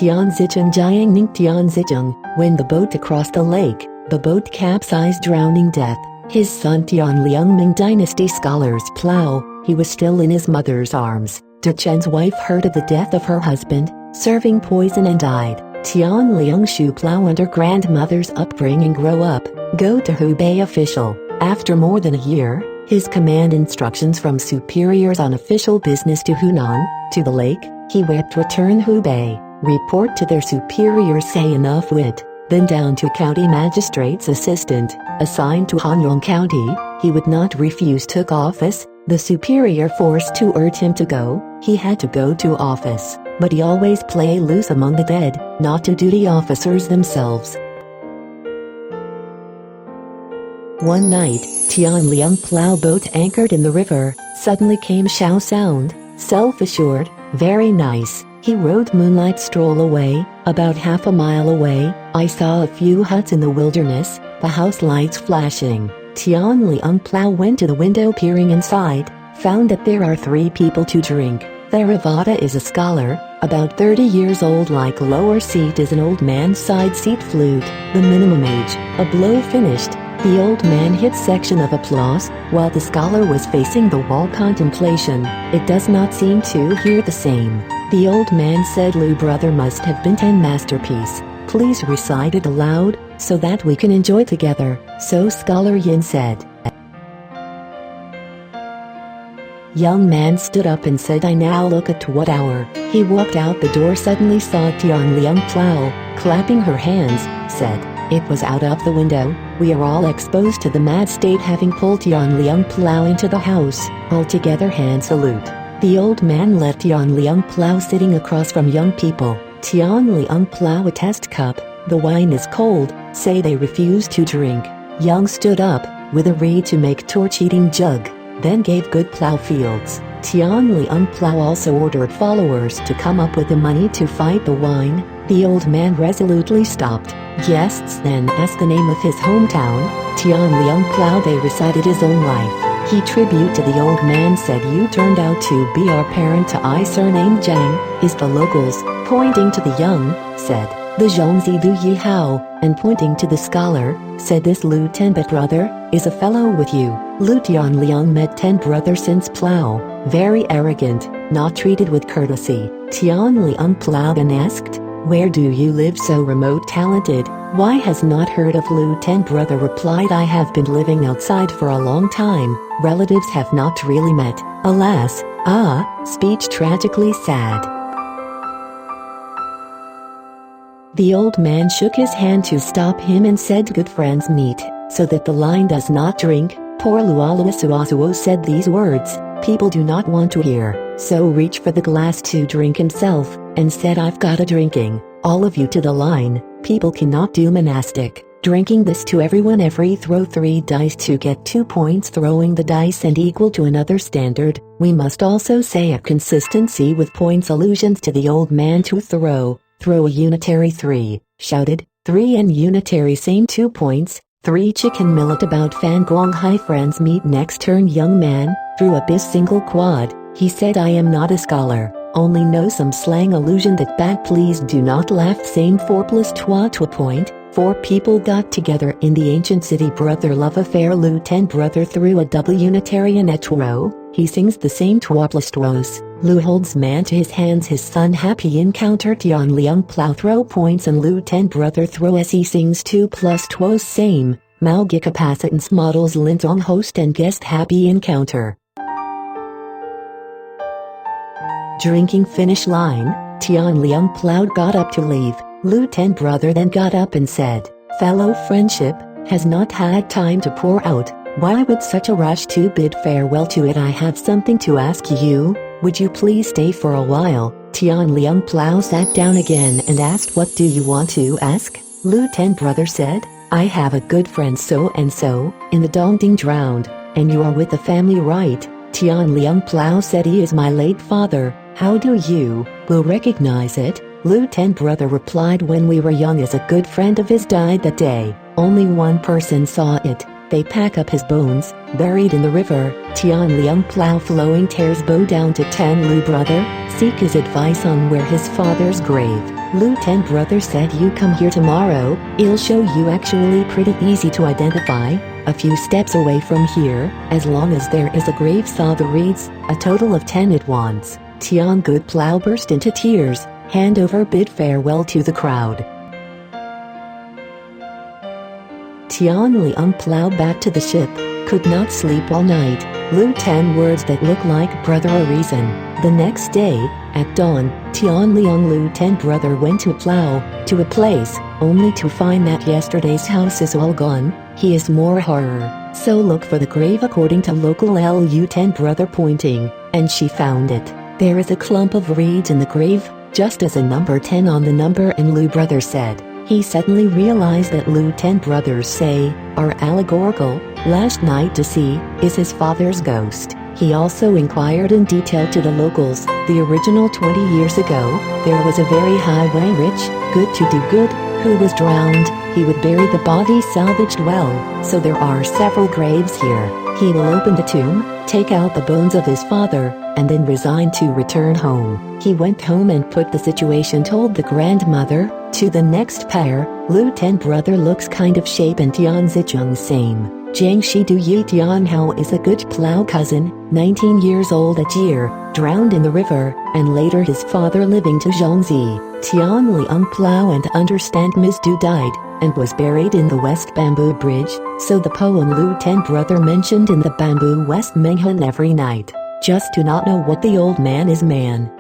Tian Zicheng Jiangning Tian Zicheng. When the boat crossed the lake, the boat capsized, drowning death. His son Tian Liang Ming Dynasty scholars plow. He was still in his mother's arms. Duchenne's wife heard of the death of her husband, serving poison, and died. Tian Liang Shu plow under grandmother's upbringing, grow up, go to Hubei official. After more than a year, his command instructions from superiors on official business to Hunan, to the lake, he wept, return Hubei, report to their superiors, say enough wit. Then down to county magistrate's assistant, assigned to Hanyang County, he would not refuse, took office. The superior forced to urge him to go, he had to go to office, but he always play loose among the dead, not to duty officers themselves. One night, Tian Liang plow boat anchored in the river. Suddenly came Xiao sound, self-assured, very nice. He rode moonlight, stroll away. About half a mile away, I saw a few huts in the wilderness, the house lights flashing. Tian Liang plow went to the window, peering inside, found that there are 3 people to drink. Theravada is a scholar, about 30 years old. Like lower seat is an old man, side seat flute, the minimum age. A blow finished, the old man hit section of applause, while the scholar was facing the wall, contemplation. It does not seem to hear the same. The old man said, Lu brother must have been 10 masterpiece. Please recite it aloud, so that we can enjoy together. So Scholar Yin said. Young man stood up and said, I now look at what hour. He walked out the door, suddenly saw Tian Liang plow, clapping her hands, said, it was out of the window. We are all exposed to the mad state, having pulled Tian Liang plow into the house. All together, hand salute. The old man left Tian Liang plow sitting across from young people. Tian Liang plow a test cup. The wine is cold, say they refuse to drink. Young stood up, with a reed to make torch-eating jug, then gave good plow fields. Tian Liang plow also ordered followers to come up with the money to fight the wine. The old man resolutely stopped. Guests then asked the name of his hometown. Tian Liang plow, they recited his own life. He tribute to the old man said, you turned out to be our parent. To I surname Zhang, is the locals, pointing to the young, said, the Zhongzi Du Yi Hao, and pointing to the scholar, said, this Lu Ten brother, is a fellow with you. Lu Tian Liang met 10 brother since plow, very arrogant, not treated with courtesy. Tian Liang plow then asked, where do you live, so remote, talented? Why has not heard of Lu Ten brother replied, I have been living outside for a long time, relatives have not really met, alas, speech tragically sad. The old man shook his hand to stop him and said, good friends meet, so that the line does not drink. Poor Lualuasuasuo said these words, people do not want to hear, so reached for the glass to drink himself, and said, I've got a drinking, all of you to the line. People cannot do monastic, drinking this to everyone. Every throw 3 dice to get 2 points, throwing the dice and equal to another standard. We must also say a consistency with points, allusions to the old man to throw a unitary 3, shouted, 3 and unitary same 2 points, 3 chicken millet. About Fan Guang Hai, friends meet next turn. Young man, threw a bis single quad, he said, I am not a scholar, only know some slang, allusion that bad, please do not laugh. Same 4 plus 2 to a point. 4 people got together in the ancient city, brother love affair. Lu Ten brother threw a double unitarian etro, he sings the same 2 plus 2. Lu holds man to his hands, his son happy encounter. Tian Liang plow throw points and Lu Ten brother throw as he sings 2 plus 2 same. Mao Gi capacitance models Lintong host and guest happy encounter. Drinking finish line, Tian Liang plow got up to leave. Lu Ten brother then got up and said, fellow, friendship has not had time to pour out. Why would such a rush to bid farewell to it? I have something to ask you. Would you please stay for a while? Tian Liang plow sat down again and asked, what do you want to ask? Lu Ten brother said, I have a good friend so and so, in the Dongding drowned, and you are with the family, right? Tian Liang plow said, he is my late father. How do you will recognize it? Lu Ten brother replied, when we were young, as a good friend of his died that day. Only one person saw it. They pack up his bones, Buried in the river, Tian Liang plow flowing tears bow down to Tan Lu brother, seek his advice on where his father's grave. Lu Ten brother said you come here tomorrow, it'll show you actually pretty easy to identify, a few steps away from here, as long as there is a grave saw the reeds, a total of 10 it wants. Tian Good plow burst into tears, hand over bid farewell to the crowd. Tian Liang plow back to the ship, could not sleep all night, Lu 10 words that look like brother a reason. The next day, at dawn, Tian Liang Lu 10 brother went to plow, to a place, only to find that yesterday's house is all gone. He is more horror, so look for the grave according to local Lu 10 brother pointing, and she found it. There is a clump of reeds in the grave, just as a number 10 on the number, and Lu brother said. He suddenly realized that Lu 10 brothers say, are allegorical. Last night to see, is his father's ghost. He also inquired in detail to the locals, the original 20 years ago, there was a very highway rich, good to do good, who was drowned, he would bury the body salvaged well, so there are several graves here. He will open the tomb, take out the bones of his father, and then resign to return home. He went home and put the situation told the grandmother. To the next pair, Lu 10 brother looks kind of shape and Tian Zicheng same. Jiang Shi Du Yi Tian Hao is a good plow cousin, 19 years old at year, drowned in the river, and later his father living to Zhongzi. Tian Liang plow and understand Ms. Du died, and was buried in the West Bamboo Bridge, so the poem Lu 10 brother mentioned in the Bamboo West Menghan every night. Just to not know what the old man is man.